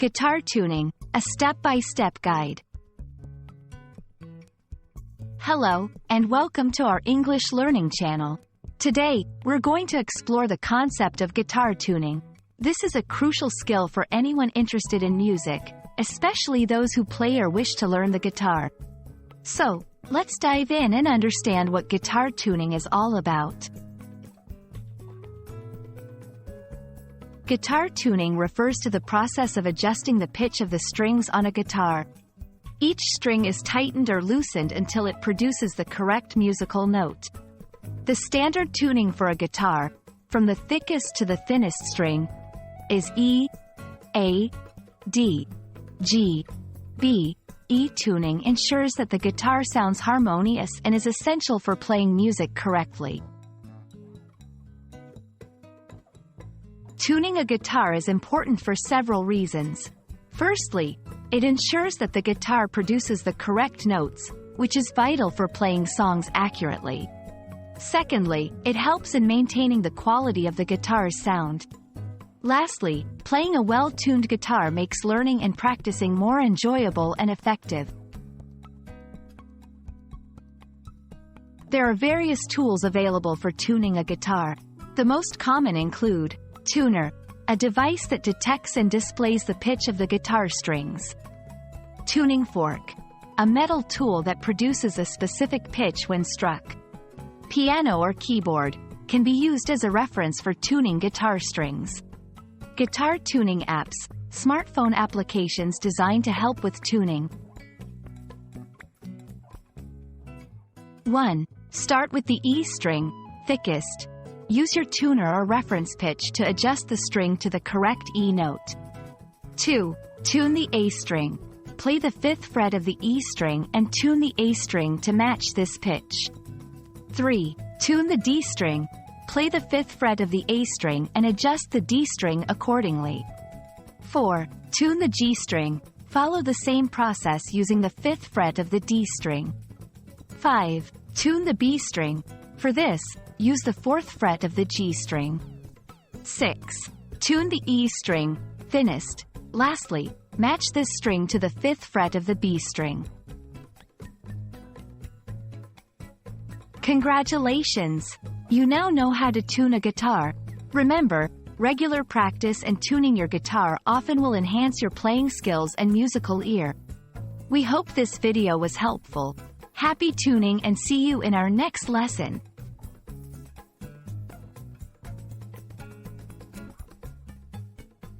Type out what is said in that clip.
Guitar tuning, a step-by-step guide. Hello, and welcome to our English learning channel. Today, we're going to explore the concept of guitar tuning. This is a crucial skill for anyone interested in music, especially those who play or wish to learn the guitar. So, let's dive in and understand what guitar tuning is all about. Guitar tuning refers to the process of adjusting the pitch of the strings on a guitar. Each string is tightened or loosened until it produces the correct musical note. The standard tuning for a guitar, from the thickest to the thinnest string, is E, A, D, G, B. E tuning ensures that the guitar sounds harmonious and is essential for playing music correctly. Tuning a guitar is important for several reasons. Firstly, it ensures that the guitar produces the correct notes, which is vital for playing songs accurately. Secondly, it helps in maintaining the quality of the guitar's sound. Lastly, playing a well-tuned guitar makes learning and practicing more enjoyable and effective. There are various tools available for tuning a guitar. The most common include tuner, a device that detects and displays the pitch of the guitar strings. Tuning fork, a metal tool that produces a specific pitch when struck. Piano or keyboard, can be used as a reference for tuning guitar strings. Guitar tuning apps, smartphone applications designed to help with tuning. 1. Start with the E string, thickest. Use your tuner or reference pitch to adjust the string to the correct E note. 2. Tune the A string. Play the 5th fret of the E string and tune the A string to match this pitch. 3. Tune the D string. Play the 5th fret of the A string and adjust the D string accordingly. 4. Tune the G string. Follow the same process using the 5th fret of the D string. 5. Tune the B string. For this, use the 4th fret of the G string. 6. Tune the E string, thinnest. Lastly, match this string to the 5th fret of the B string. Congratulations! You now know how to tune a guitar. Remember, regular practice and tuning your guitar often will enhance your playing skills and musical ear. We hope this video was helpful. Happy tuning and see you in our next lesson.